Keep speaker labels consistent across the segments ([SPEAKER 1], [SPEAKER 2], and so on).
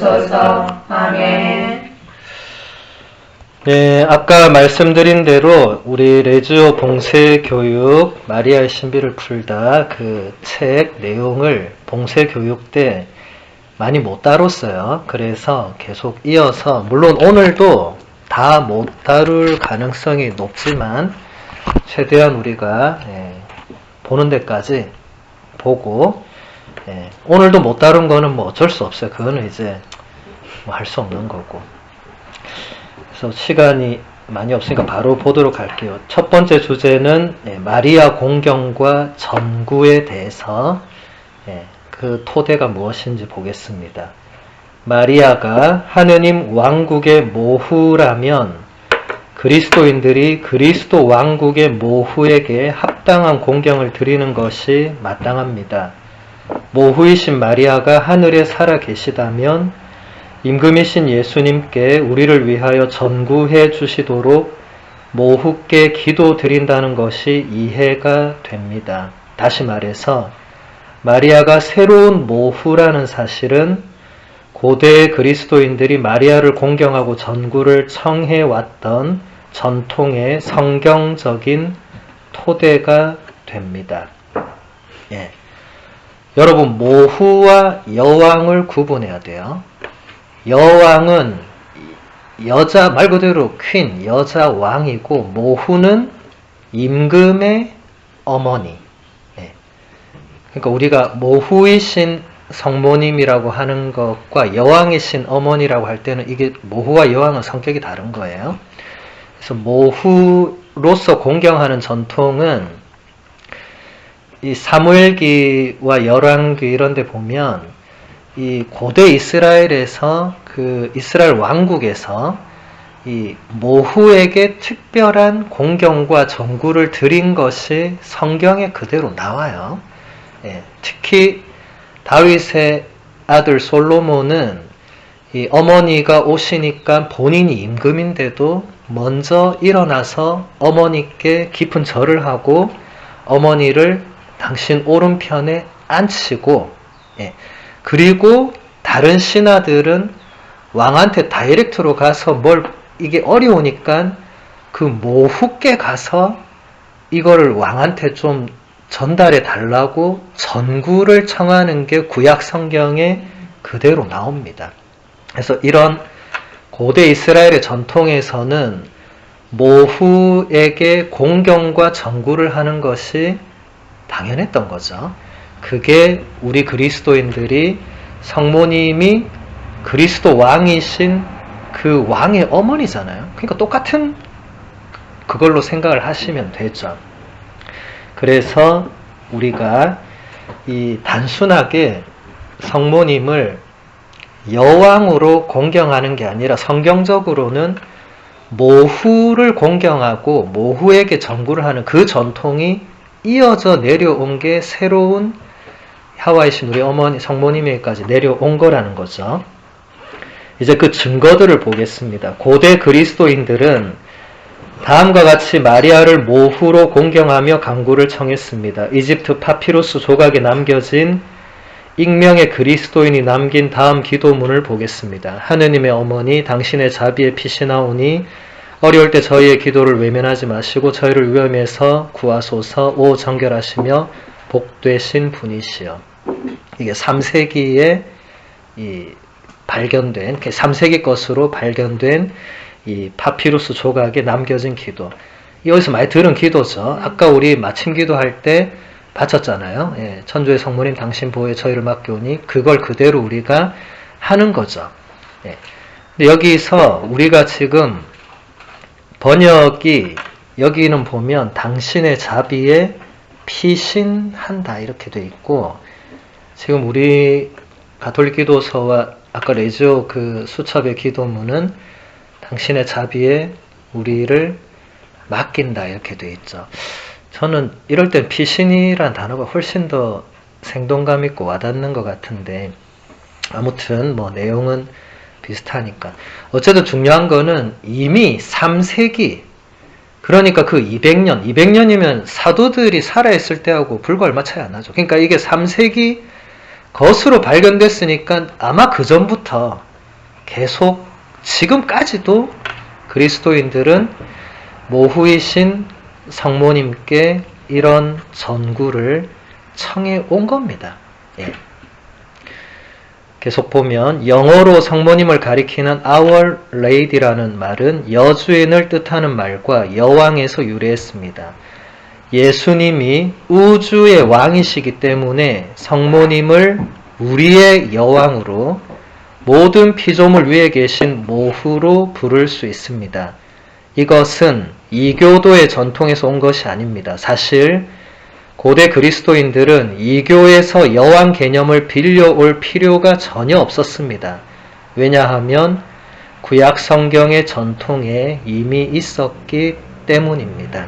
[SPEAKER 1] 주소서. 아멘.
[SPEAKER 2] 네, 아까 말씀드린 대로 우리 레지오 봉쇄교육 마리아의 신비를 풀다 그 책 내용을 봉쇄교육 때 많이 못 다뤘어요. 그래서 계속 이어서, 물론 오늘도 다 못 다룰 가능성이 높지만 최대한 우리가 보는 데까지 보고, 오늘도 못 다룬 거는 뭐 어쩔 수 없어요. 그거는 이제 뭐 할 수 없는 거고. 그래서 시간이 많이 없으니까 바로 보도록 할게요. 첫 번째 주제는 마리아 공경과 전구에 대해서 그 토대가 무엇인지 보겠습니다. 마리아가 하느님 왕국의 모후라면 그리스도인들이 그리스도 왕국의 모후에게 합당한 공경을 드리는 것이 마땅합니다. 모후이신 마리아가 하늘에 살아 계시다면 임금이신 예수님께 우리를 위하여 전구해 주시도록 모후께 기도 드린다는 것이 이해가 됩니다. 다시 말해서 마리아가 새로운 모후라는 사실은 고대 그리스도인들이 마리아를 공경하고 전구를 청해왔던 전통의 성경적인 토대가 됩니다. 여러분, 모후와 여왕을 구분해야 돼요. 여왕은 여자, 말 그대로 퀸, 여자 왕이고, 모후는 임금의 어머니. 그러니까 우리가 모후이신 성모님이라고 하는 것과 여왕이신 어머니라고 할 때는 이게 모후와 여왕은 성격이 다른 거예요. 그래서 모후로서 공경하는 전통은 이 사무엘기와 열왕기 이런 데 보면 이 고대 이스라엘에서 그 이스라엘 왕국에서 이 모후에게 특별한 공경과 전구를 드린 것이 성경에 그대로 나와요. 특히 다윗의 아들 솔로몬은 이 어머니가 오시니까 본인이 임금인데도 먼저 일어나서 어머니께 깊은 절을 하고 어머니를 당신 오른편에 앉히고, 그리고 다른 신하들은 왕한테 다이렉트로 가서 이게 어려우니까 그 모후께 가서 이거를 왕한테 좀 전달해 달라고 전구를 청하는 게 구약 성경에 그대로 나옵니다. 그래서 이런 고대 이스라엘의 전통에서는 모후에게 공경과 전구를 하는 것이 당연했던 거죠. 그게 우리 그리스도인들이 성모님이 그리스도 왕이신 그 왕의 어머니잖아요. 그러니까 똑같은 그걸로 생각을 하시면 되죠. 그래서 우리가 이 단순하게 성모님을 여왕으로 공경하는 게 아니라 성경적으로는 모후를 공경하고 모후에게 전구를 하는 그 전통이 이어져 내려온 게 새로운 하와이신 우리 어머니 성모님에게까지 내려온 거라는 거죠. 이제 그 증거들을 보겠습니다. 고대 그리스도인들은 다음과 같이 마리아를 모후로 공경하며 간구를 청했습니다. 이집트 파피루스 조각에 남겨진 익명의 그리스도인이 남긴 다음 기도문을 보겠습니다. 하느님의 어머니, 당신의 자비에 피시나오니 어려울 때 저희의 기도를 외면하지 마시고 저희를 위험에서 구하소서. 오 정결하시며 복되신 분이시여. 이게 3세기에 발견된, 3세기 것으로 발견된 이 파피루스 조각에 남겨진 기도. 여기서 많이 들은 기도죠. 아까 우리 마침 기도할 때 바쳤잖아요. 천주의 성모님 당신 보호에 저희를 맡겨오니 그걸 그대로 우리가 하는 거죠. 근데 여기서 우리가 지금 번역이 여기는 보면 당신의 자비에 피신한다 이렇게 돼 있고, 지금 우리 가톨릭 기도서와 아까 레지오 그 수첩의 기도문은 당신의 자비에 우리를 맡긴다 이렇게 돼 있죠. 저는 이럴 땐 피신이란 단어가 훨씬 더 생동감 있고 와닿는 것 같은데, 아무튼 뭐 내용은 비슷하니까. 어쨌든 중요한 거는 이미 3세기, 그러니까 그 200년이면 사도들이 살아있을 때하고 불과 얼마 차이 안 나죠. 그러니까 이게 3세기 것으로 발견됐으니까 아마 그 전부터 계속 지금까지도 그리스도인들은 모후이신 성모님께 이런 전구를 청해 온 겁니다. 예. 계속 보면 영어로 성모님을 가리키는 Our Lady라는 말은 여주인을 뜻하는 말과 여왕에서 유래했습니다. 예수님이 우주의 왕이시기 때문에 성모님을 우리의 여왕으로 모든 피조물 위에 계신 모후로 부를 수 있습니다. 이것은 이교도의 전통에서 온 것이 아닙니다. 사실 고대 그리스도인들은 이교에서 여왕 개념을 빌려올 필요가 전혀 없었습니다. 왜냐하면 구약 성경의 전통에 이미 있었기 때문입니다.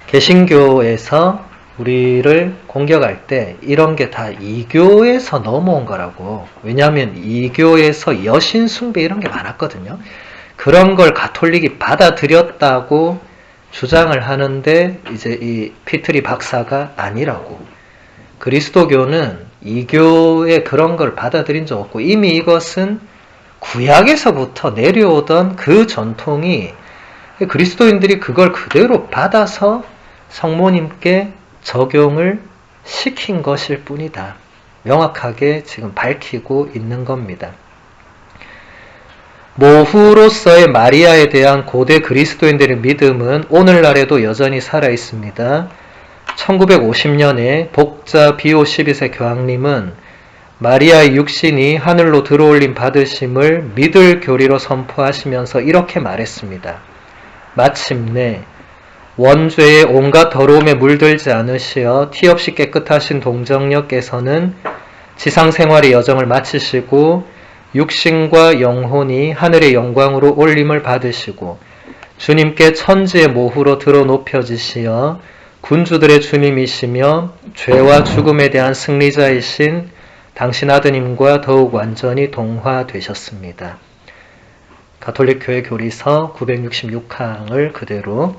[SPEAKER 2] 개신교에서 우리를 공격할 때 이런 게 다 이교에서 넘어온 거라고. 왜냐하면 이교에서 여신 숭배 이런 게 많았거든요. 그런 걸 가톨릭이 받아들였다고 주장을 하는데 이제 이 피트리 박사가 아니라고. 그리스도교는 이교의 그런 걸 받아들인 적 없고 이미 이것은 구약에서부터 내려오던 그 전통이 그리스도인들이 그걸 그대로 받아서 성모님께 적용을 시킨 것일 뿐이다. 명확하게 지금 밝히고 있는 겁니다. 모후로서의 마리아에 대한 고대 그리스도인들의 믿음은 오늘날에도 여전히 살아있습니다. 1950년에 복자 비오 12세 교황님은 마리아의 육신이 하늘로 들어올림 받으심을 믿을 교리로 선포하시면서 이렇게 말했습니다. 마침내 원죄의 온갖 더러움에 물들지 않으시어 티 없이 깨끗하신 동정녀께서는 지상생활의 여정을 마치시고 육신과 영혼이 하늘의 영광으로 올림을 받으시고 주님께 천지의 모후로 들어 높여지시어 군주들의 주님이시며 죄와 죽음에 대한 승리자이신 당신 아드님과 더욱 완전히 동화되셨습니다. 가톨릭 교회 교리서 966항을 그대로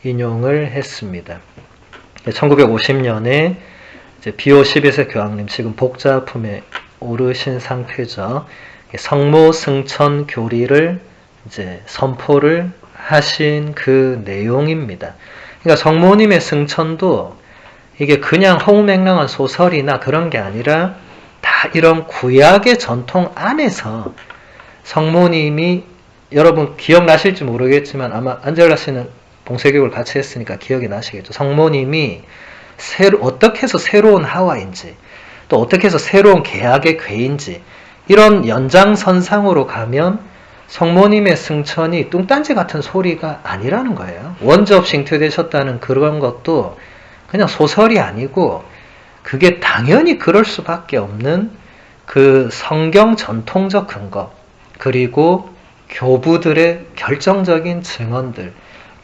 [SPEAKER 2] 인용을 했습니다. 1950년에 비오 12세 교황님, 지금 복자품에 오르신 상태죠. 성모 승천 교리를 이제 선포를 하신 그 내용입니다. 그러니까 성모님의 승천도 이게 그냥 허무맹랑한 소설이나 그런 게 아니라 다 이런 구약의 전통 안에서 성모님이, 여러분 기억나실지 모르겠지만 아마 안젤라 씨는 봉쇄교육을 같이 했으니까 기억이 나시겠죠. 성모님이 어떻게 해서 새로운 하와인지 또 어떻게 해서 새로운 계약의 궤인지 이런 연장선상으로 가면 성모님의 승천이 뚱딴지 같은 소리가 아니라는 거예요. 원접 잉태되셨다는 그런 것도 그냥 소설이 아니고 그게 당연히 그럴 수밖에 없는 그 성경 전통적 근거, 그리고 교부들의 결정적인 증언들,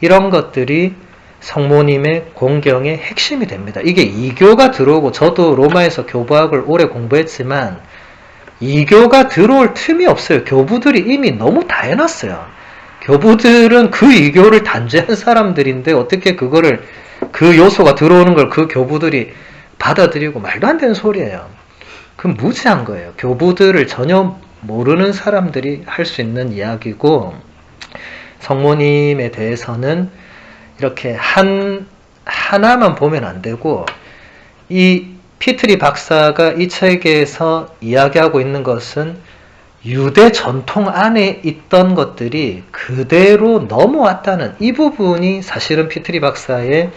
[SPEAKER 2] 이런 것들이 성모님의 공경의 핵심이 됩니다. 이게 이교가 들어오고, 저도 로마에서 교부학을 오래 공부했지만 이교가 들어올 틈이 없어요. 교부들이 이미 너무 다 해놨어요. 교부들은 그 이교를 단죄한 사람들인데 어떻게 그거를, 그 요소가 들어오는 걸 그 교부들이 받아들이고, 말도 안 되는 소리예요. 그럼 무지한 거예요. 교부들을 전혀 모르는 사람들이 할 수 있는 이야기고, 성모님에 대해서는 이렇게 하나만 보면 안 되고, 이 피트리 박사가 이 책에서 이야기하고 있는 것은 유대 전통 안에 있던 것들이 그대로 넘어왔다는 이 부분이 사실은 피트리 박사의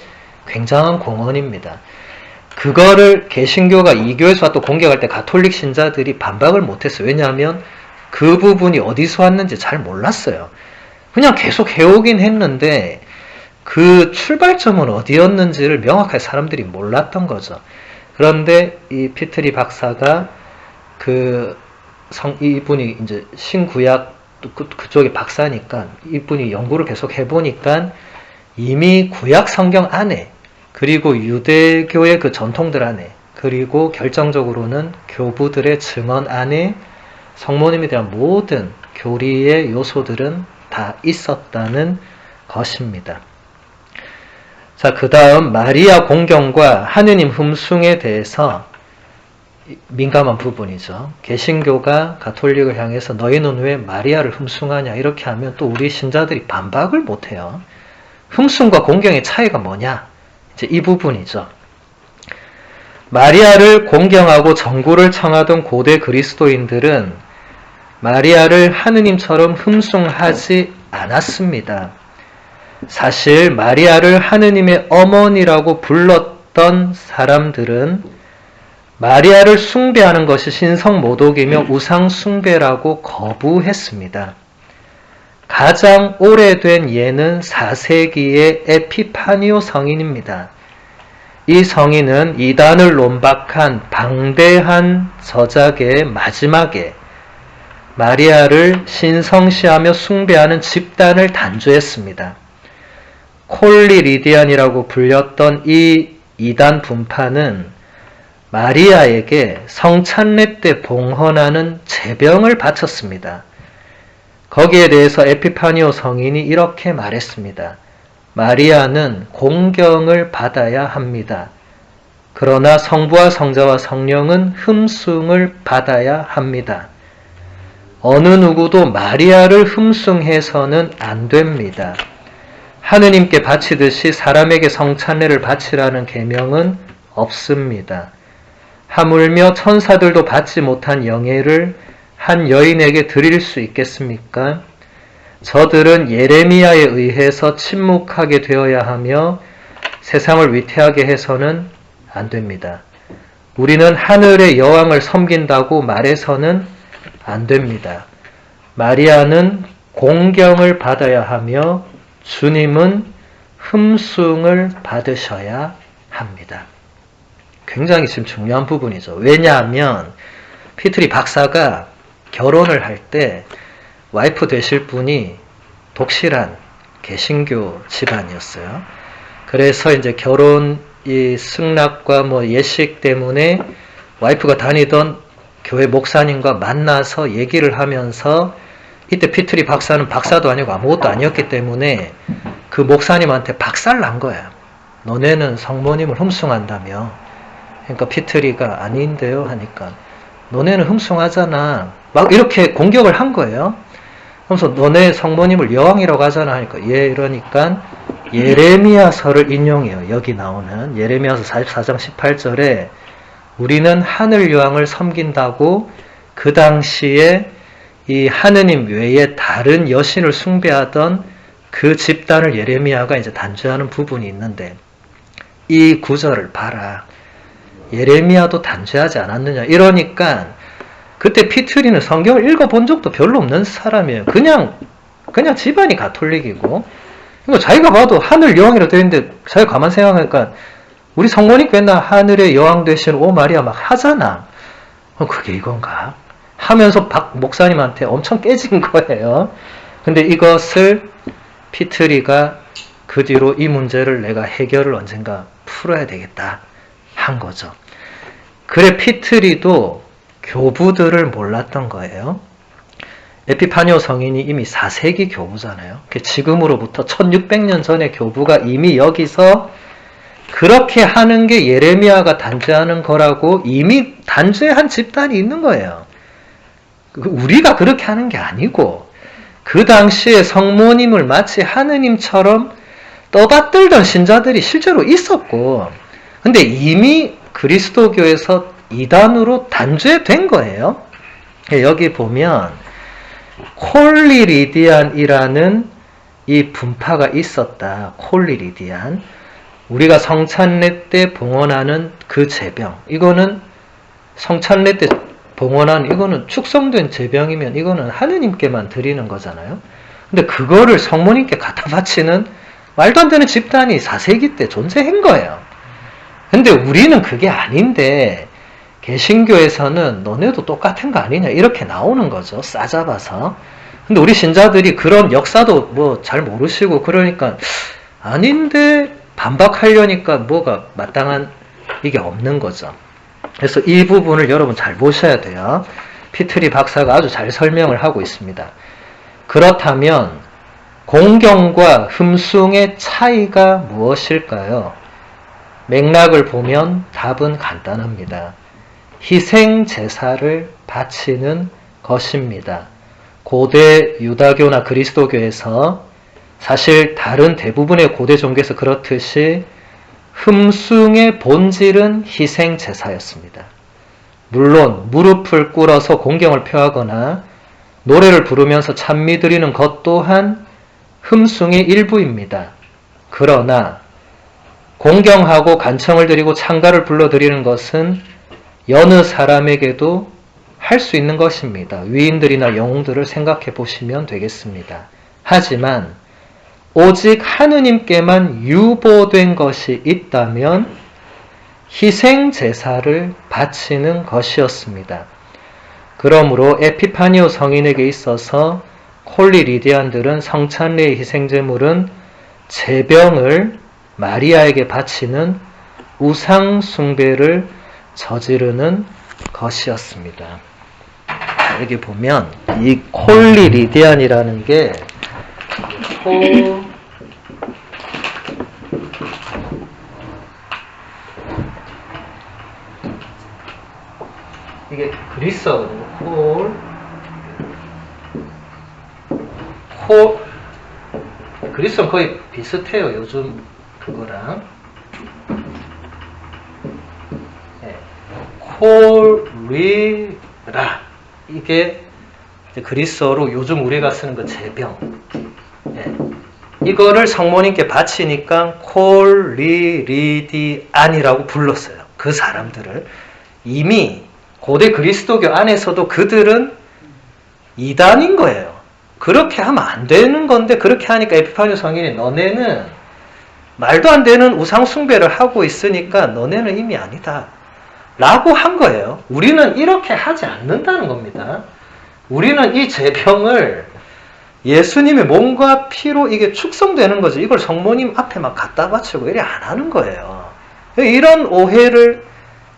[SPEAKER 2] 굉장한 공헌입니다. 그거를 개신교가 이교에서 또 공격할 때 가톨릭 신자들이 반박을 못했어요. 왜냐하면 그 부분이 어디서 왔는지 잘 몰랐어요. 그냥 계속 해오긴 했는데 그 출발점은 어디였는지를 명확하게 사람들이 몰랐던 거죠. 그런데 이 피트리 박사가 이분이 이제 신구약 그쪽에 박사니까 이분이 연구를 계속 해보니까 이미 구약 성경 안에, 그리고 유대교의 그 전통들 안에, 그리고 결정적으로는 교부들의 증언 안에 성모님에 대한 모든 교리의 요소들은 다 있었다는 것입니다. 자, 그 다음 마리아 공경과 하느님 흠숭에 대해서 민감한 부분이죠. 개신교가 가톨릭을 향해서 너희는 왜 마리아를 흠숭하냐 이렇게 하면 또 우리 신자들이 반박을 못해요. 흠숭과 공경의 차이가 뭐냐? 이제 이 부분이죠. 마리아를 공경하고 정구를 청하던 고대 그리스도인들은 마리아를 하느님처럼 흠숭하지 않았습니다. 사실 마리아를 하느님의 어머니라고 불렀던 사람들은 마리아를 숭배하는 것이 신성모독이며 우상숭배라고 거부했습니다. 가장 오래된 예는 4세기의 에피파니오 성인입니다. 이 성인은 이단을 논박한 방대한 저작의 마지막에 마리아를 신성시하며 숭배하는 집단을 단죄했습니다. 콜리리디안이라고 불렸던 이 이단 분파는 마리아에게 성찬례 때 봉헌하는 제병을 바쳤습니다. 거기에 대해서 에피파니오 성인이 이렇게 말했습니다. 마리아는 공경을 받아야 합니다. 그러나 성부와 성자와 성령은 흠숭을 받아야 합니다. 어느 누구도 마리아를 흠숭해서는 안 됩니다. 하느님께 바치듯이 사람에게 성찬례를 바치라는 계명은 없습니다. 하물며 천사들도 받지 못한 영예를 한 여인에게 드릴 수 있겠습니까? 저들은 예레미야에 의해서 침묵하게 되어야 하며 세상을 위태하게 해서는 안 됩니다. 우리는 하늘의 여왕을 섬긴다고 말해서는 안 됩니다. 마리아는 공경을 받아야 하며 주님은 흠숭을 받으셔야 합니다. 굉장히 지금 중요한 부분이죠. 왜냐하면 피트리 박사가 결혼을 할 때 와이프 되실 분이 독실한 개신교 집안이었어요. 그래서 이제 결혼 이 승낙과 예식 때문에 와이프가 다니던 교회 목사님과 만나서 얘기를 하면서 이때 피트리 박사는 박사도 아니고 아무것도 아니었기 때문에 그 목사님한테 박살 난 거야. 너네는 성모님을 흠숭한다며. 그러니까 피트리가 아닌데요 하니까 너네는 흠숭하잖아. 막 이렇게 공격을 한 거예요. 그래서 너네 성모님을 여왕이라고 하잖아 하니까 예 이러니까 예레미야서를 인용해요. 여기 나오는 예레미야서 44장 18절에 우리는 하늘 여왕을 섬긴다고 그 당시에 이 하느님 외에 다른 여신을 숭배하던 그 집단을 예레미야가 이제 단죄하는 부분이 있는데 이 구절을 봐라. 예레미야도 단죄하지 않았느냐. 이러니까 그때 피트리는 성경을 읽어본 적도 별로 없는 사람이에요. 그냥 집안이 가톨릭이고 그러니까 자기가 봐도 하늘 여왕이라고 되어 있는데 자기가 가만 생각하니까 우리 성모님 맨날 하늘의 여왕 되신 오 마리아 막 하잖아. 그게 이건가? 하면서 박 목사님한테 엄청 깨진 거예요. 근데 이것을 피트리가 그 뒤로 이 문제를 내가 해결을 언젠가 풀어야 되겠다 한 거죠. 그래 피트리도 교부들을 몰랐던 거예요. 에피파니오 성인이 이미 4세기 교부잖아요. 지금으로부터 1600년 전의 교부가 이미 여기서 그렇게 하는 게 예레미야가 단죄하는 거라고 이미 단죄한 집단이 있는 거예요. 우리가 그렇게 하는 게 아니고 그 당시에 성모님을 마치 하느님처럼 떠받들던 신자들이 실제로 있었고 근데 이미 그리스도교에서 이단으로 단죄된 거예요. 여기 보면 콜리리디안이라는 이 분파가 있었다. 콜리리디안. 우리가 성찬례 때 봉헌하는 그 제병. 이거는 성찬례 때 봉헌한 이거는 축성된 제병이면 이거는 하느님께만 드리는 거잖아요. 근데 그거를 성모님께 갖다 바치는 말도 안 되는 집단이 4세기 때 존재한 거예요. 근데 우리는 그게 아닌데 개신교에서는 너네도 똑같은 거 아니냐 이렇게 나오는 거죠. 싸잡아서. 근데 우리 신자들이 그런 역사도 잘 모르시고 그러니까 아닌데 반박하려니까 뭐가 마땅한 이게 없는 거죠. 그래서 이 부분을 여러분 잘 보셔야 돼요. 피트리 박사가 아주 잘 설명을 하고 있습니다. 그렇다면 공경과 흠숭의 차이가 무엇일까요? 맥락을 보면 답은 간단합니다. 희생 제사를 바치는 것입니다. 고대 유다교나 그리스도교에서 사실 다른 대부분의 고대 종교에서 그렇듯이 흠숭의 본질은 희생 제사였습니다. 물론 무릎을 꿇어서 공경을 표하거나 노래를 부르면서 찬미 드리는 것 또한 흠숭의 일부입니다. 그러나 공경하고 간청을 드리고 찬가를 불러드리는 것은 여느 사람에게도 할 수 있는 것입니다. 위인들이나 영웅들을 생각해 보시면 되겠습니다. 하지만 오직 하느님께만 유보된 것이 있다면 희생 제사를 바치는 것이었습니다. 그러므로 에피파니오 성인에게 있어서 콜리 리디안들은 성찬례의 희생제물은 제병을 마리아에게 바치는 우상 숭배를 저지르는 것이었습니다. 여기 보면 이 콜리 리디안이라는 게 이게 그리스어거든요. 그리스어는 거의 비슷해요. 요즘 그거랑. 네. 콜리라. 이게 그리스어로 요즘 우리가 쓰는 그 제병. 네. 이거를 성모님께 바치니까 콜리리디안이라고 불렀어요. 그 사람들을. 이미 고대 그리스도교 안에서도 그들은 이단인 거예요. 그렇게 하면 안 되는 건데 그렇게 하니까 에피파니오 성인이 너네는 말도 안 되는 우상 숭배를 하고 있으니까 너네는 이미 아니다 라고 한 거예요. 우리는 이렇게 하지 않는다는 겁니다. 우리는 이 제병을 예수님의 몸과 피로 이게 축성되는 거죠. 이걸 성모님 앞에 막 갖다 바치고 이래 안 하는 거예요. 이런 오해를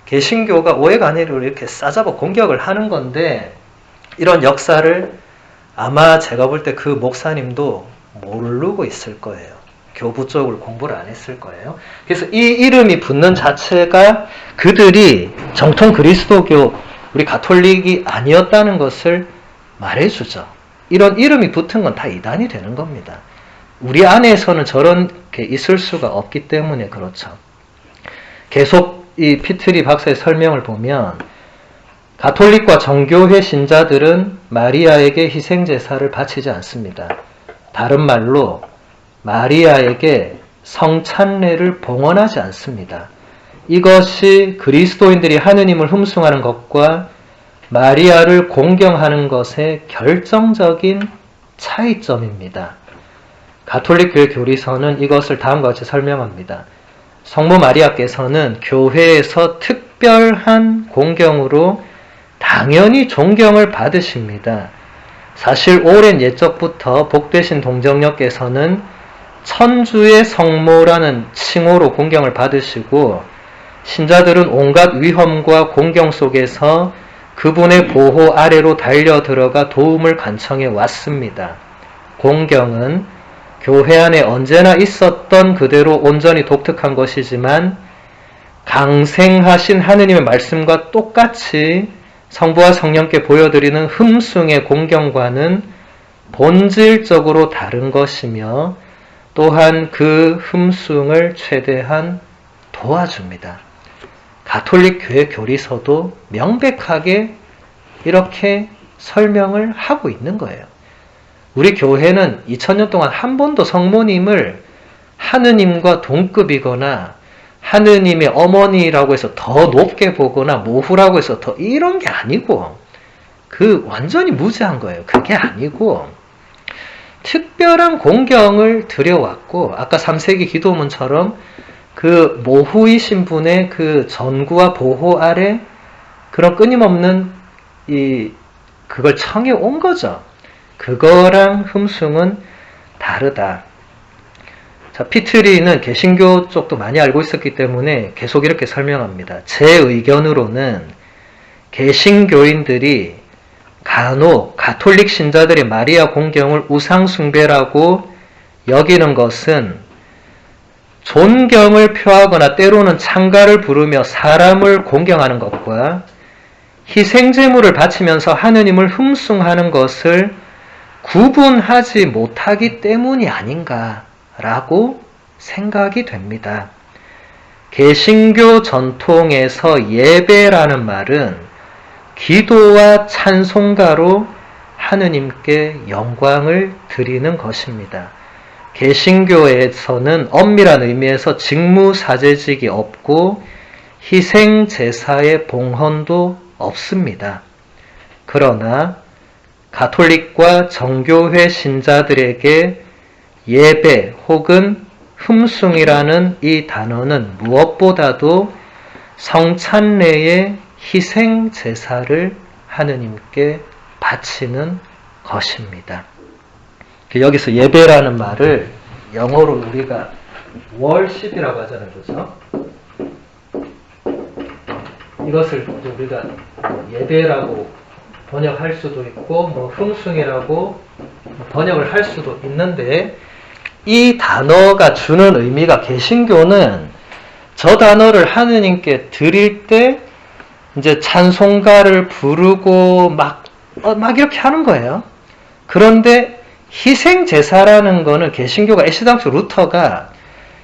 [SPEAKER 2] 개신교가 오해가 아니라 이렇게 싸잡아 공격을 하는 건데 이런 역사를 아마 제가 볼 때 그 목사님도 모르고 있을 거예요. 교부 쪽을 공부를 안 했을 거예요. 그래서 이 이름이 붙는 자체가 그들이 정통 그리스도교 우리 가톨릭이 아니었다는 것을 말해주죠. 이런 이름이 붙은 건 다 이단이 되는 겁니다. 우리 안에서는 저런 게 있을 수가 없기 때문에 그렇죠. 계속 이 피트리 박사의 설명을 보면 가톨릭과 정교회 신자들은 마리아에게 희생제사를 바치지 않습니다. 다른 말로 마리아에게 성찬례를 봉헌하지 않습니다. 이것이 그리스도인들이 하느님을 흠숭하는 것과 마리아를 공경하는 것의 결정적인 차이점입니다. 가톨릭교회 교리서는 이것을 다음과 같이 설명합니다. 성모 마리아께서는 교회에서 특별한 공경으로 당연히 존경을 받으십니다. 사실 오랜 옛적부터 복되신 동정녀께서는 천주의 성모라는 칭호로 공경을 받으시고 신자들은 온갖 위험과 공경 속에서 그분의 보호 아래로 달려들어가 도움을 간청해 왔습니다. 공경은 교회 안에 언제나 있었던 그대로 온전히 독특한 것이지만 강생하신 하느님의 말씀과 똑같이 성부와 성령께 보여드리는 흠숭의 공경과는 본질적으로 다른 것이며 또한 그 흠숭을 최대한 도와줍니다. 가톨릭 교회 교리서도 명백하게 이렇게 설명을 하고 있는 거예요. 우리 교회는 2000년 동안 한 번도 성모님을 하느님과 동급이거나 하느님의 어머니라고 해서 더 높게 보거나 모후라고 해서 더 이런 게 아니고 그 완전히 무지한 거예요. 그게 아니고 특별한 공경을 드려왔고 아까 3세기 기도문처럼 그 모후이신 분의 그 전구와 보호 아래 그런 끊임없는 그걸 청해 온 거죠. 그거랑 흠숭은 다르다. 자, 피트리는 개신교 쪽도 많이 알고 있었기 때문에 계속 이렇게 설명합니다. 제 의견으로는 개신교인들이 간혹 가톨릭 신자들의 마리아 공경을 우상숭배라고 여기는 것은 존경을 표하거나 때로는 찬가를 부르며 사람을 공경하는 것과 희생제물을 바치면서 하느님을 흠숭하는 것을 구분하지 못하기 때문이 아닌가라고 생각이 됩니다. 개신교 전통에서 예배라는 말은 기도와 찬송가로 하느님께 영광을 드리는 것입니다. 개신교에서는 엄밀한 의미에서 직무사제직이 없고 희생제사의 봉헌도 없습니다. 그러나 가톨릭과 정교회 신자들에게 예배 혹은 흠숭이라는 이 단어는 무엇보다도 성찬례의 희생제사를 하느님께 바치는 것입니다. 여기서 예배라는 말을 영어로 우리가 worship이라고 하잖아요. 그죠? 이것을 우리가 예배라고 번역할 수도 있고 흠숭이라고 번역을 할 수도 있는데, 이 단어가 주는 의미가, 개신교는 저 단어를 하느님께 드릴 때 이제 찬송가를 부르고 막 이렇게 하는 거예요. 그런데 희생제사라는 거는 개신교가 애시당초 루터가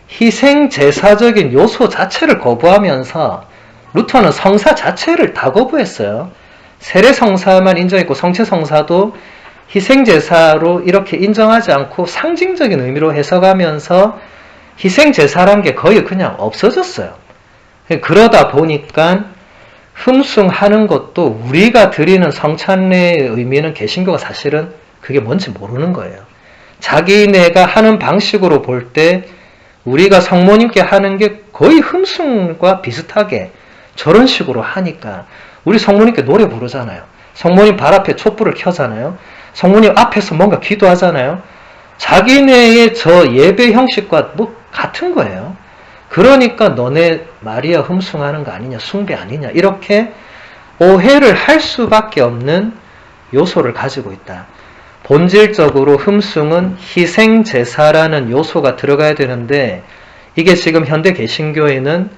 [SPEAKER 2] 희생제사적인 요소 자체를 거부하면서, 루터는 성사 자체를 다 거부했어요. 세례성사만 인정했고 성체성사도 희생제사로 이렇게 인정하지 않고 상징적인 의미로 해석하면서 희생제사란 게 거의 그냥 없어졌어요. 그러다 보니까 흠숭하는 것도, 우리가 드리는 성찬례의 의미는 개신교가 사실은 그게 뭔지 모르는 거예요. 자기네가 하는 방식으로 볼 때 우리가 성모님께 하는 게 거의 흠숭과 비슷하게 저런 식으로 하니까, 우리 성모님께 노래 부르잖아요. 성모님 발 앞에 촛불을 켜잖아요. 성모님 앞에서 뭔가 기도하잖아요. 자기네의 저 예배 형식과 같은 거예요. 그러니까 너네 마리아 흠숭하는 거 아니냐, 숭배 아니냐, 이렇게 오해를 할 수밖에 없는 요소를 가지고 있다. 본질적으로 흠숭은 희생제사라는 요소가 들어가야 되는데, 이게 지금 현대 개신교에는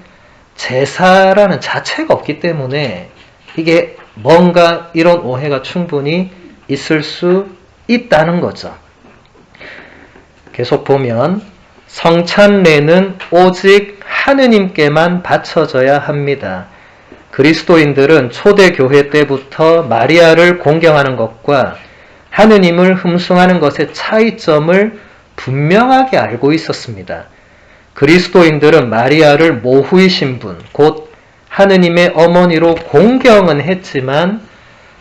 [SPEAKER 2] 제사라는 자체가 없기 때문에 이게 뭔가 이런 오해가 충분히 있을 수 있다는 거죠. 계속 보면 성찬례는 오직 하느님께만 바쳐져야 합니다. 그리스도인들은 초대교회 때부터 마리아를 공경하는 것과 하느님을 흠숭하는 것의 차이점을 분명하게 알고 있었습니다. 그리스도인들은 마리아를 모후이신 분, 곧 하느님의 어머니로 공경은 했지만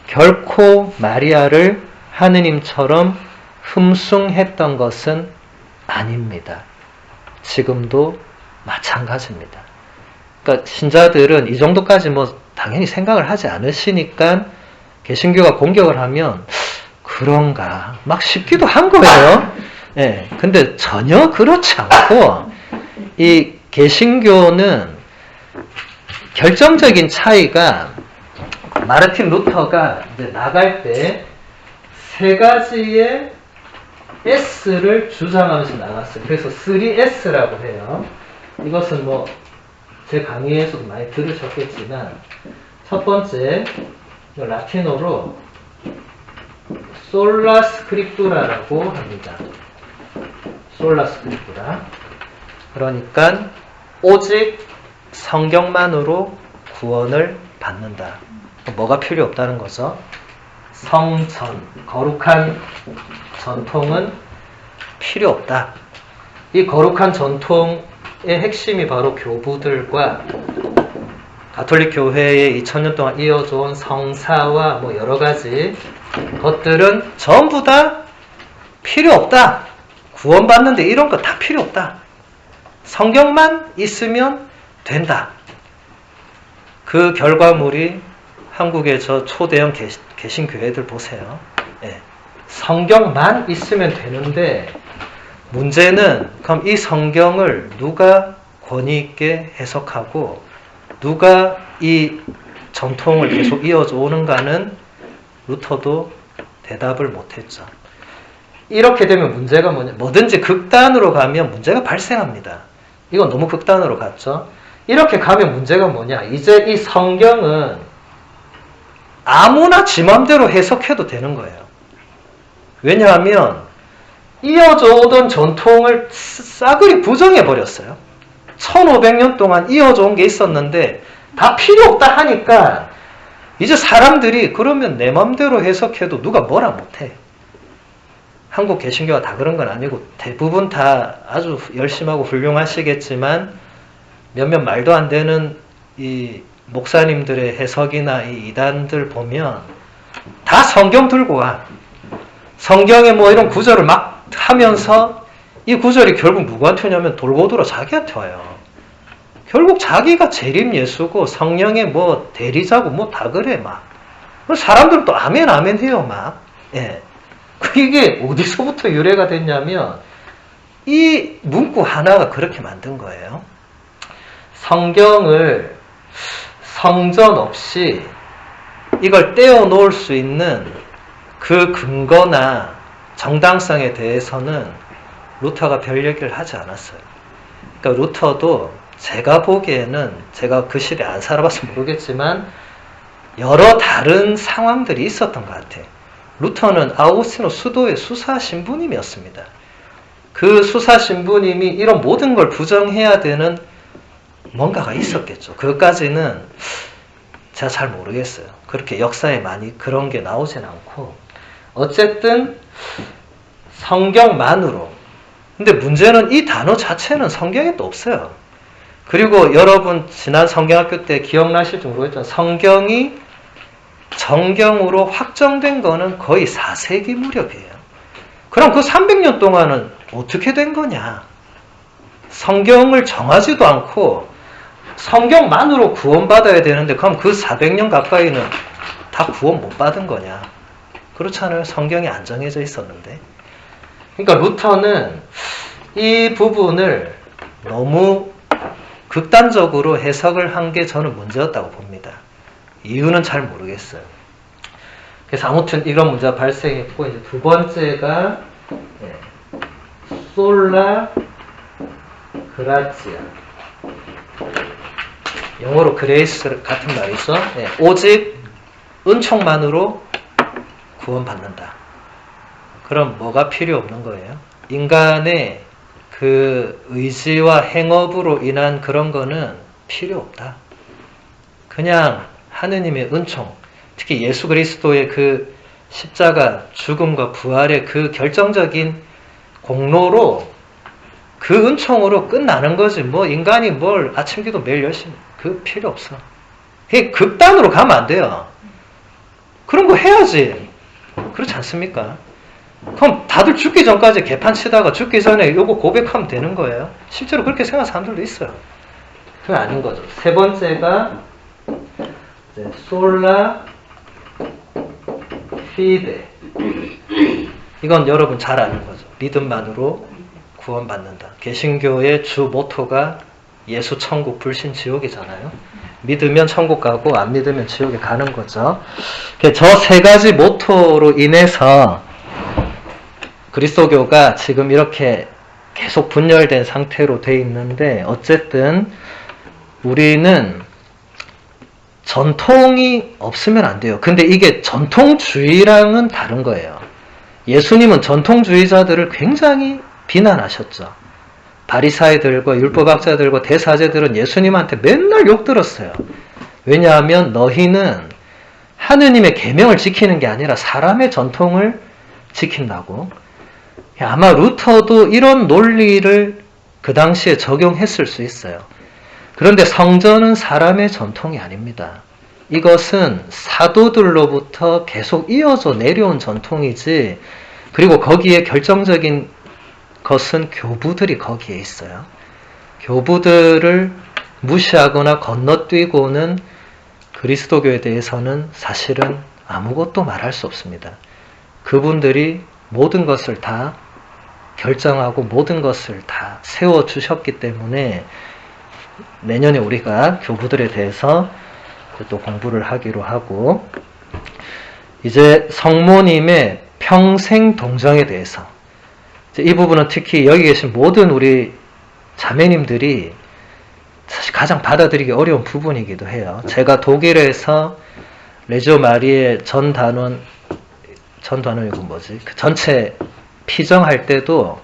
[SPEAKER 2] 결코 마리아를 하느님처럼 흠숭했던 것은 아닙니다. 지금도 마찬가지입니다. 그러니까 신자들은 이 정도까지 당연히 생각을 하지 않으시니까 개신교가 공격을 하면 그런가 막 싶기도 한 거예요. 예, 근데 전혀 그렇지 않고, 이 개신교는 결정적인 차이가, 마르틴 루터가 이제 나갈 때 세 가지의 S를 주장하면서 나갔어요. 그래서 3S라고 해요. 이것은 제 강의에서도 많이 들으셨겠지만, 첫 번째 라틴어로 솔라 스크립투라라고 합니다. 솔라 스크립투라. 그러니까 오직 성경만으로 구원을 받는다. 뭐가 필요 없다는 거죠? 성전, 거룩한 전통은 필요 없다. 이 거룩한 전통의 핵심이 바로 교부들과 가톨릭 교회의 2000년 동안 이어져 온 성사와 여러 가지 것들은 전부 다 필요 없다. 구원받는데 이런 거 다 필요 없다. 성경만 있으면 된다. 그 결과물이 한국의 저 초대형 개신교회들 보세요. 예. 성경만 있으면 되는데, 문제는 그럼 이 성경을 누가 권위 있게 해석하고 누가 이 전통을 계속 이어져 오는가는 루터도 대답을 못했죠. 이렇게 되면 문제가 뭐든지 극단으로 가면 문제가 발생합니다. 이건 너무 극단으로 갔죠. 이렇게 가면 문제가 뭐냐? 이제 이 성경은 아무나 지 맘대로 해석해도 되는 거예요. 왜냐하면 이어져 오던 전통을 싸그리 부정해버렸어요. 1500년 동안 이어져 온 게 있었는데 다 필요 없다 하니까 이제 사람들이 그러면 내 맘대로 해석해도 누가 뭐라 못해. 한국 개신교가 다 그런 건 아니고 대부분 다 아주 열심하고 훌륭하시겠지만 몇몇 말도 안 되는 이 목사님들의 해석이나 이 이단들 보면 다 성경 들고 와. 성경에 뭐 이런 구절을 막 하면서 이 구절이 결국 누구한테 오냐면 돌고 돌아 자기한테 와요. 결국 자기가 재림 예수고 성령의 뭐 대리자고 뭐 다 그래 막. 사람들 또 아멘 아멘 해요 막. 예. 이게 어디서부터 유래가 됐냐면 이 문구 하나가 그렇게 만든 거예요. 성경을 성전 없이 이걸 떼어놓을 수 있는 그 근거나 정당성에 대해서는 루터가 별 얘기를 하지 않았어요. 그러니까 루터도 제가 보기에는 제가 그 시대에 안 살아봐서 모르겠지만 여러 다른 상황들이 있었던 것 같아요. 루터는 아우구스티노 수도의 수사 신부님이었습니다. 그 수사 신부님이 이런 모든 걸 부정해야 되는 뭔가가 있었겠죠. 그것까지는 제가 잘 모르겠어요. 그렇게 역사에 많이 그런 게 나오진 않고 어쨌든 성경만으로. 근데 문제는 이 단어 자체는 성경에 또 없어요. 그리고 여러분 지난 성경학교 때 기억나실지 모르겠지만 성경이 정경으로 확정된 거는 거의 4세기 무렵이에요. 그럼 그 300년 동안은 어떻게 된 거냐? 성경을 정하지도 않고 성경만으로 구원받아야 되는데 그럼 그 400년 가까이는 다 구원 못 받은 거냐? 그렇잖아요. 성경이 안 정해져 있었는데. 그러니까 루터는 이 부분을 너무 극단적으로 해석을 한 게 저는 문제였다고 봅니다. 이유는 잘 모르겠어요. 그래서 아무튼 이런 문제가 발생했고 이제 두 번째가 솔라 그라치아. 영어로 그레이스 같은 말이죠. 오직 은총만으로 구원받는다. 그럼 뭐가 필요 없는 거예요? 인간의 그 의지와 행업으로 인한 그런 거는 필요 없다. 그냥 하느님의 은총, 특히 예수 그리스도의 그 십자가 죽음과 부활의 그 결정적인 공로로 그 은총으로 끝나는 거지. 뭐 인간이 뭘 아침기도 매일 열심히 그 필요 없어. 그게 극단으로 가면 안 돼요. 그런 거 해야지. 그렇지 않습니까? 그럼 다들 죽기 전까지 개판 치다가 죽기 전에 요거 고백하면 되는 거예요. 실제로 그렇게 생각하는 사람들도 있어요. 그게 아닌 거죠. 세 번째가 솔라 피데. 이건 여러분 잘 아는 거죠. 믿음만으로 구원받는다. 개신교의 주 모토가 예수 천국 불신 지옥이잖아요. 믿으면 천국 가고 안 믿으면 지옥에 가는 거죠. 저 세 가지 모토로 인해서 그리스도교가 지금 이렇게 계속 분열된 상태로 돼 있는데 어쨌든 우리는 전통이 없으면 안 돼요. 근데 이게 전통주의랑은 다른 거예요. 예수님은 전통주의자들을 굉장히 비난하셨죠. 바리사이들과 율법학자들과 대사제들은 예수님한테 맨날 욕 들었어요. 왜냐하면 너희는 하느님의 계명을 지키는 게 아니라 사람의 전통을 지킨다고. 아마 루터도 이런 논리를 그 당시에 적용했을 수 있어요. 그런데 성전은 사람의 전통이 아닙니다. 이것은 사도들로부터 계속 이어져 내려온 전통이지, 그리고 거기에 결정적인 것은 교부들이 거기에 있어요. 교부들을 무시하거나 건너뛰고는 그리스도교에 대해서는 사실은 아무것도 말할 수 없습니다. 그분들이 모든 것을 다 결정하고 모든 것을 다 세워주셨기 때문에 내년에 우리가 교부들에 대해서 또 공부를 하기로 하고, 이제 성모님의 평생 동정에 대해서, 이 부분은 특히 여기 계신 모든 우리 자매님들이 사실 가장 받아들이기 어려운 부분이기도 해요. 제가 독일에서 레지오 마리의 전 단원이고 뭐지? 그 전체 피정할 때도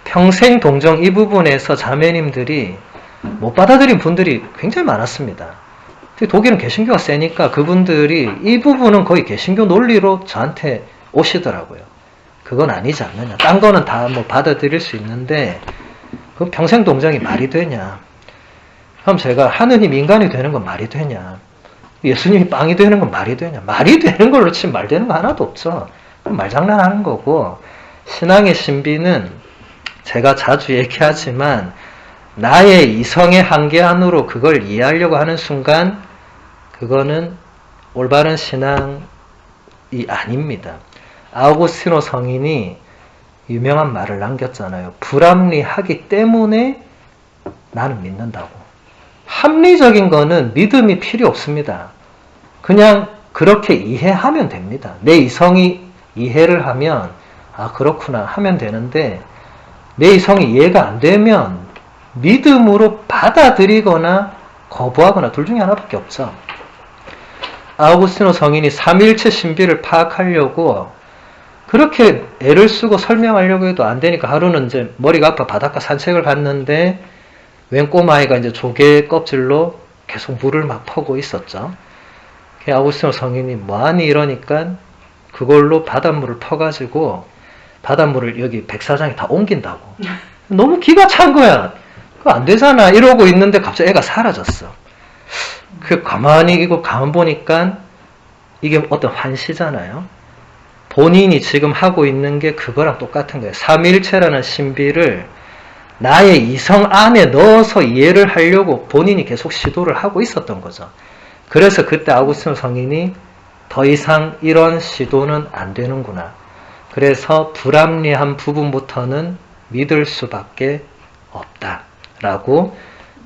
[SPEAKER 2] 평생 동정 이 부분에서 자매님들이 못 받아들인 분들이 굉장히 많았습니다. 독일은 개신교가 세니까 그분들이 이 부분은 거의 개신교 논리로 저한테 오시더라고요. 그건 아니지 않느냐. 딴 거는 다 뭐 받아들일 수 있는데 그 평생 동정이 말이 되냐. 그럼 제가 하느님 인간이 되는 건 말이 되냐. 예수님이 빵이 되는 건 말이 되냐. 말이 되는 걸로 치면 말 되는 거 하나도 없죠. 말장난하는 거고, 신앙의 신비는 제가 자주 얘기하지만 나의 이성의 한계 안으로 그걸 이해하려고 하는 순간 그거는 올바른 신앙이 아닙니다. 아우구스티노 성인이 유명한 말을 남겼잖아요. 불합리하기 때문에 나는 믿는다고. 합리적인 거는 믿음이 필요 없습니다. 그냥 그렇게 이해하면 됩니다. 내 이성이 이해를 하면 아 그렇구나 하면 되는데 내 이성이 이해가 안 되면 믿음으로 받아들이거나 거부하거나 둘 중에 하나밖에 없죠. 아우구스티노 성인이 삼위일체 신비를 파악하려고 그렇게 애를 쓰고 설명하려고 해도 안 되니까 하루는 이제 머리가 아파 바닷가 산책을 갔는데 웬 꼬마아이가 이제 조개 껍질로 계속 물을 막 퍼고 있었죠. 아우구스티노 성인이 뭐하니 이러니까 그걸로 바닷물을 퍼가지고 바닷물을 여기 백사장에 다 옮긴다고. 너무 기가 찬 거야. 그거 안 되잖아 이러고 있는데 갑자기 애가 사라졌어. 그 가만히 이거 가만 보니까 이게 어떤 환시잖아요. 본인이 지금 하고 있는 게 그거랑 똑같은 거예요. 삼위일체라는 신비를 나의 이성 안에 넣어서 이해를 하려고 본인이 계속 시도를 하고 있었던 거죠. 그래서 그때 아우구스티노 성인이 더 이상 이런 시도는 안 되는구나. 그래서 불합리한 부분부터는 믿을 수밖에 없다라고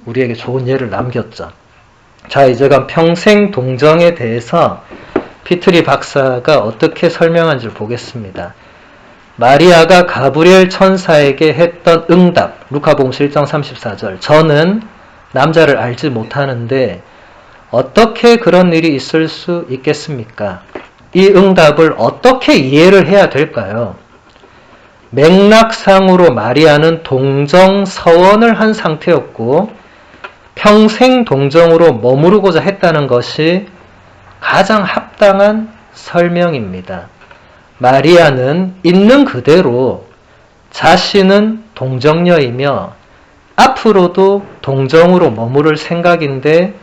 [SPEAKER 2] 우리에게 좋은 예를 남겼죠. 자, 이제 평생 동정에 대해서 피트리 박사가 어떻게 설명한지를 보겠습니다. 마리아가 가브리엘 천사에게 했던 응답, 루카복음 1장 34절. 저는 남자를 알지 못하는데 어떻게 그런 일이 있을 수 있겠습니까? 이 응답을 어떻게 이해를 해야 될까요? 맥락상으로 마리아는 동정 서원을 한 상태였고 평생 동정으로 머무르고자 했다는 것이 가장 합당한 설명입니다. 마리아는 있는 그대로 자신은 동정녀이며 앞으로도 동정으로 머무를 생각인데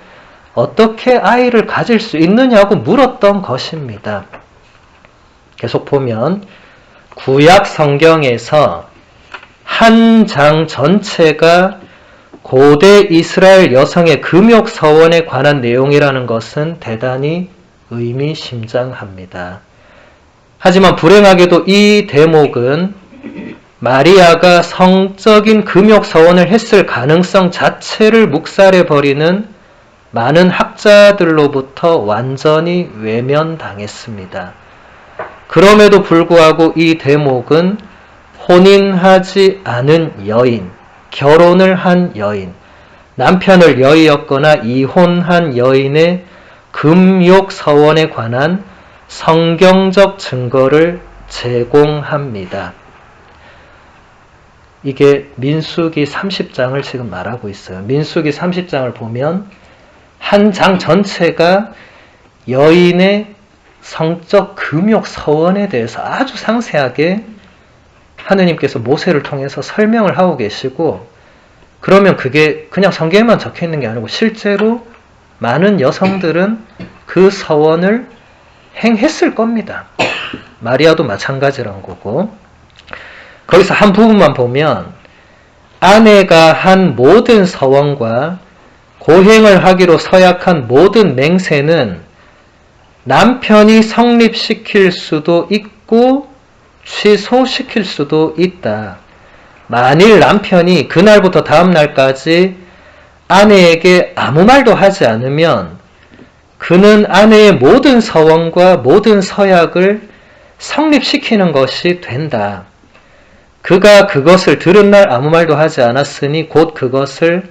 [SPEAKER 2] 어떻게 아이를 가질 수 있느냐고 물었던 것입니다. 계속 보면 구약 성경에서 한 장 전체가 고대 이스라엘 여성의 금욕 서원에 관한 내용이라는 것은 대단히 의미심장합니다. 하지만 불행하게도 이 대목은 마리아가 성적인 금욕 서원을 했을 가능성 자체를 묵살해버리는 많은 학자들로부터 완전히 외면당했습니다. 그럼에도 불구하고 이 대목은 혼인하지 않은 여인, 결혼을 한 여인, 남편을 여의었거나 이혼한 여인의 금욕 서원에 관한 성경적 증거를 제공합니다. 이게 민수기 30장을 지금 말하고 있어요. 민수기 30장을 보면 한 장 전체가 여인의 성적 금욕 서원에 대해서 아주 상세하게 하느님께서 모세를 통해서 설명을 하고 계시고, 그러면 그게 그냥 성경에만 적혀 있는 게 아니고 실제로 많은 여성들은 그 서원을 행했을 겁니다. 마리아도 마찬가지란 거고, 거기서 한 부분만 보면 아내가 한 모든 서원과 고행을 하기로 서약한 모든 맹세는 남편이 성립시킬 수도 있고 취소시킬 수도 있다. 만일 남편이 그날부터 다음 날까지 아내에게 아무 말도 하지 않으면 그는 아내의 모든 서원과 모든 서약을 성립시키는 것이 된다. 그가 그것을 들은 날 아무 말도 하지 않았으니 곧 그것을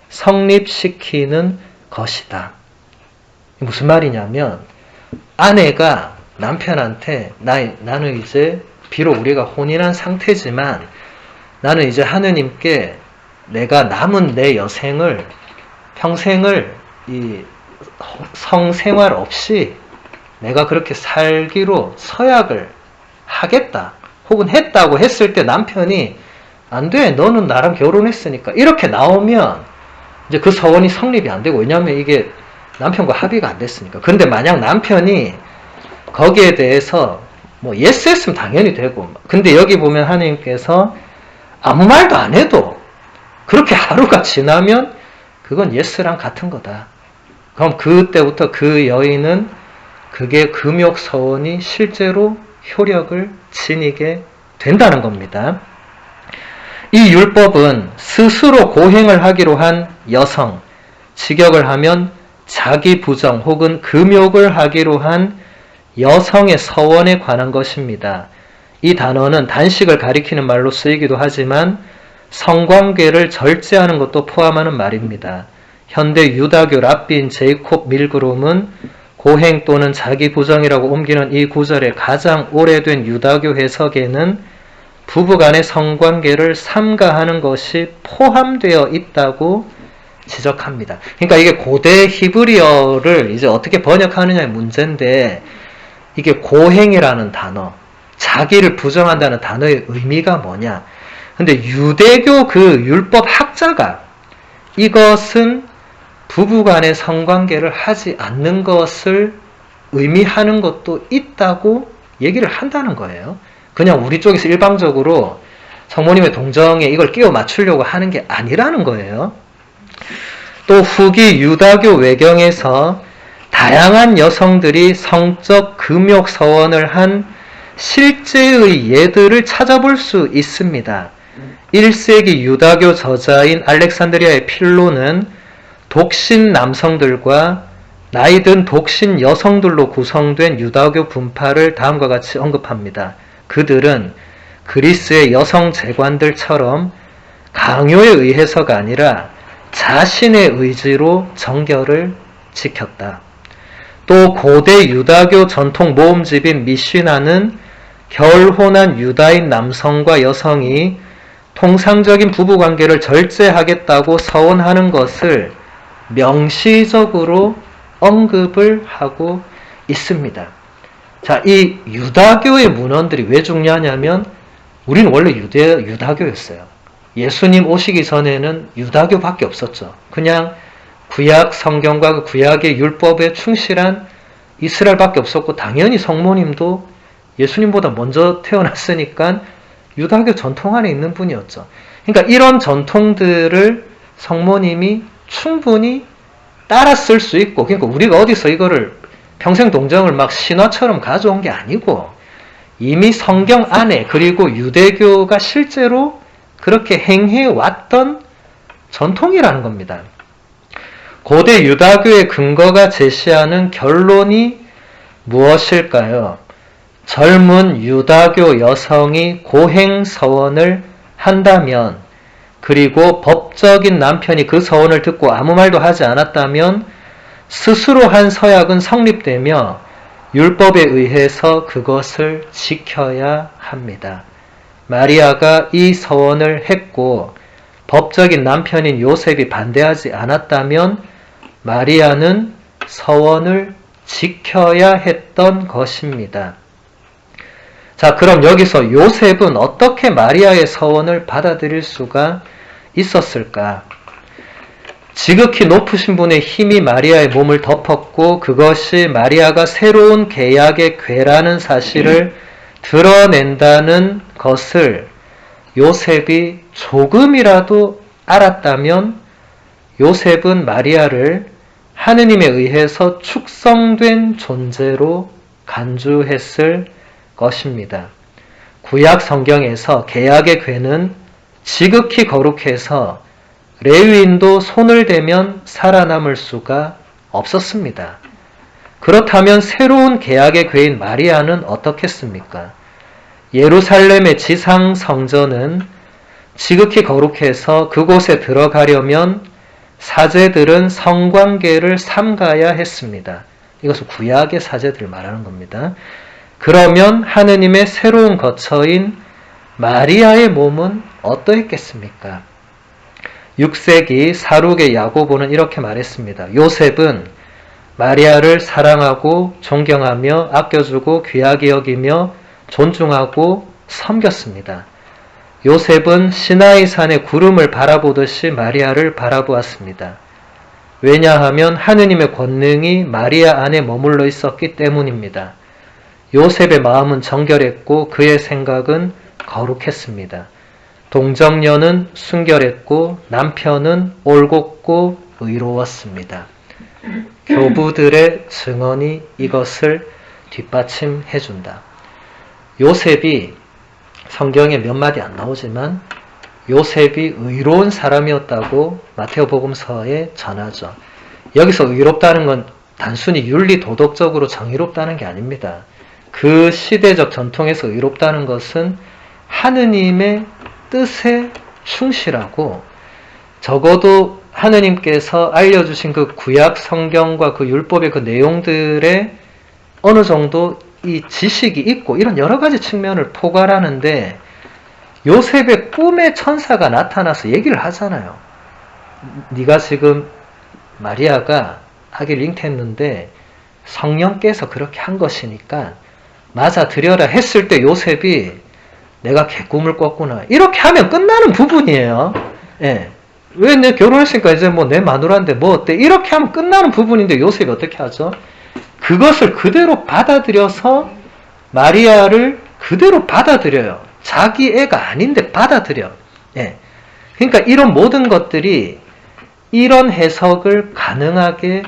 [SPEAKER 2] 성립시키는 것이다. 무슨 말이냐면 아내가 남편한테 나는 이제 비록 우리가 혼인한 상태지만 나는 이제 하느님께 내가 남은 내 여생을 평생을 이 성생활 없이 내가 그렇게 살기로 서약을 하겠다 혹은 했다고 했을 때 남편이 안 돼, 너는 나랑 결혼했으니까 이렇게 나오면 이제 그 서원이 성립이 안 되고, 왜냐하면 이게 남편과 합의가 안 됐으니까. 그런데 만약 남편이 거기에 대해서 뭐 예스 했으면 당연히 되고, 근데 여기 보면 하나님께서 아무 말도 안 해도 그렇게 하루가 지나면 그건 예스랑 같은 거다. 그럼 그때부터 그 여인은 그게 금욕 서원이 실제로 효력을 지니게 된다는 겁니다. 이 율법은 스스로 고행을 하기로 한 여성, 직역을 하면 자기 부정 혹은 금욕을 하기로 한 여성의 서원에 관한 것입니다. 이 단어는 단식을 가리키는 말로 쓰이기도 하지만 성관계를 절제하는 것도 포함하는 말입니다. 현대 유다교 랍빈 제이콥 밀그롬은 고행 또는 자기 부정이라고 옮기는 이 구절의 가장 오래된 유다교 해석에는 부부간의 성관계를 삼가하는 것이 포함되어 있다고 지적합니다. 그러니까 이게 고대 히브리어를 이제 어떻게 번역하느냐의 문제인데, 이게 고행이라는 단어, 자기를 부정한다는 단어의 의미가 뭐냐? 근데 유대교 그 율법 학자가 이것은 부부간의 성관계를 하지 않는 것을 의미하는 것도 있다고 얘기를 한다는 거예요. 그냥 우리 쪽에서 일방적으로 성모님의 동정에 이걸 끼워 맞추려고 하는 게 아니라는 거예요. 또 후기 유다교 외경에서 다양한 여성들이 성적 금욕 서원을 한 실제의 예들을 찾아볼 수 있습니다. 1세기 유다교 저자인 알렉산드리아의 필로는 독신 남성들과 나이든 독신 여성들로 구성된 유다교 분파를 다음과 같이 언급합니다. 그들은 그리스의 여성 재관들처럼 강요에 의해서가 아니라 자신의 의지로 정결을 지켰다. 또 고대 유다교 전통 모음집인 미시나는 결혼한 유다인 남성과 여성이 통상적인 부부관계를 절제하겠다고 서원하는 것을 명시적으로 언급을 하고 있습니다. 자, 이 유다교의 문헌들이 왜 중요하냐면 우리는 원래 유다교였어요. 예수님 오시기 전에는 유다교밖에 없었죠. 그냥 구약 성경과 그 구약의 율법에 충실한 이스라엘밖에 없었고, 당연히 성모님도 예수님보다 먼저 태어났으니까 유다교 전통 안에 있는 분이었죠. 그러니까 이런 전통들을 성모님이 충분히 따라 쓸 수 있고, 그러니까 우리가 어디서 이거를 평생 동정을 막 신화처럼 가져온 게 아니고 이미 성경 안에, 그리고 유대교가 실제로 그렇게 행해왔던 전통이라는 겁니다. 고대 유다교의 근거가 제시하는 결론이 무엇일까요? 젊은 유다교 여성이 고행 서원을 한다면, 그리고 법적인 남편이 그 서원을 듣고 아무 말도 하지 않았다면 스스로 한 서약은 성립되며 율법에 의해서 그것을 지켜야 합니다. 마리아가 이 서원을 했고 법적인 남편인 요셉이 반대하지 않았다면 마리아는 서원을 지켜야 했던 것입니다. 자, 그럼 여기서 요셉은 어떻게 마리아의 서원을 받아들일 수가 있었을까? 지극히 높으신 분의 힘이 마리아의 몸을 덮었고 그것이 마리아가 새로운 계약의 궤라는 사실을 드러낸다는 것을 요셉이 조금이라도 알았다면 요셉은 마리아를 하느님에 의해서 축성된 존재로 간주했을 것입니다. 구약 성경에서 계약의 궤는 지극히 거룩해서 레위인도 손을 대면 살아남을 수가 없었습니다. 그렇다면 새로운 계약의 궤인 마리아는 어떻겠습니까? 예루살렘의 지상 성전은 지극히 거룩해서 그곳에 들어가려면 사제들은 성관계를 삼가야 했습니다. 이것은 구약의 사제들을 말하는 겁니다. 그러면 하느님의 새로운 거처인 마리아의 몸은 어떠했겠습니까? 6세기 사룩의 야고보는 이렇게 말했습니다. 요셉은 마리아를 사랑하고 존경하며 아껴주고 귀하게 여기며 존중하고 섬겼습니다. 요셉은 시나이산의 구름을 바라보듯이 마리아를 바라보았습니다. 왜냐하면 하느님의 권능이 마리아 안에 머물러 있었기 때문입니다. 요셉의 마음은 정결했고 그의 생각은 거룩했습니다. 동정녀는 순결했고 남편은 올곧고 의로웠습니다. 교부들의 증언이 이것을 뒷받침해준다. 요셉이 성경에 몇 마디 안 나오지만 요셉이 의로운 사람이었다고 마테오복음서에 전하죠. 여기서 의롭다는 건 단순히 윤리 도덕적으로 정의롭다는 게 아닙니다. 그 시대적 전통에서 의롭다는 것은 하느님의 뜻에 충실하고 적어도 하느님께서 알려주신 그 구약 성경과 그 율법의 그 내용들에 어느 정도 이 지식이 있고 이런 여러 가지 측면을 포괄하는데 요셉의 꿈에 천사가 나타나서 얘기를 하잖아요. 네가 지금 마리아가 아기를 잉태했는데 성령께서 그렇게 한 것이니까 맞아들여라 했을 때 요셉이 내가 개꿈을 꿨구나 이렇게 하면 끝나는 부분이에요. 예. 왜 내 결혼했으니까 이제 뭐 내 마누라인데 뭐 어때 이렇게 하면 끝나는 부분인데 요셉이 어떻게 하죠? 그것을 그대로 받아들여서 마리아를 그대로 받아들여요. 자기 애가 아닌데 받아들여. 예. 그러니까 이런 모든 것들이 이런 해석을 가능하게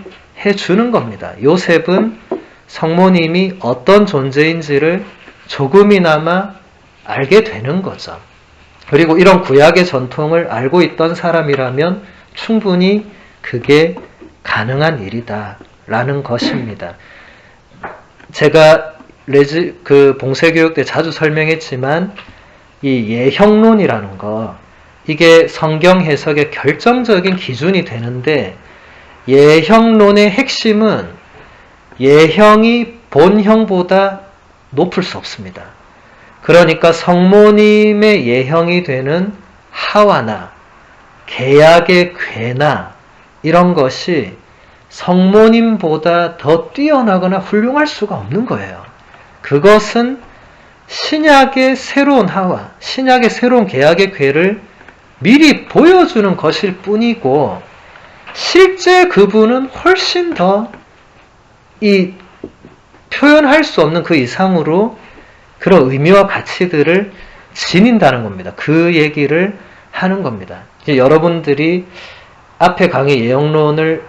[SPEAKER 2] 해주는 겁니다. 요셉은 성모님이 어떤 존재인지를 조금이나마 알게 되는 거죠. 그리고 이런 구약의 전통을 알고 있던 사람이라면 충분히 그게 가능한 일이다라는 것입니다. 제가 봉쇄교육 때 자주 설명했지만 이 예형론이라는 거 이게 성경 해석의 결정적인 기준이 되는데 예형론의 핵심은 예형이 본형보다 높을 수 없습니다. 그러니까 성모님의 예형이 되는 하와나 계약의 괴나 이런 것이 성모님보다 더 뛰어나거나 훌륭할 수가 없는 거예요. 그것은 신약의 새로운 하와, 신약의 새로운 계약의 괴를 미리 보여주는 것일 뿐이고 실제 그분은 훨씬 더 이 표현할 수 없는 그 이상으로 그런 의미와 가치들을 지닌다는 겁니다. 그 얘기를 하는 겁니다. 이제 여러분들이 앞에 강의 예형론을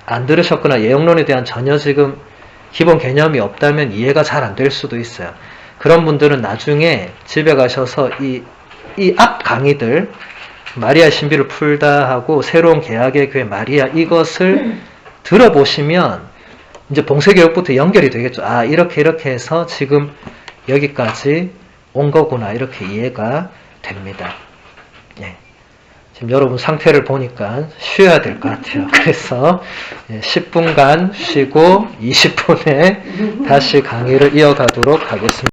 [SPEAKER 2] 안 들으셨거나 예형론에 대한 전혀 지금 기본 개념이 없다면 이해가 잘 안 될 수도 있어요. 그런 분들은 나중에 집에 가셔서 이 앞 강의들 마리아 신비를 풀다 하고 새로운 계약의 교회 마리아 이것을 들어보시면 이제 봉쇄교육부터 연결이 되겠죠. 아 이렇게 해서 지금 여기까지 온 거구나 이렇게 이해가 됩니다. 네. 지금 여러분 상태를 보니까 쉬어야 될 것 같아요. 그래서 10분간 쉬고 20분에 다시 강의를 이어가도록 하겠습니다.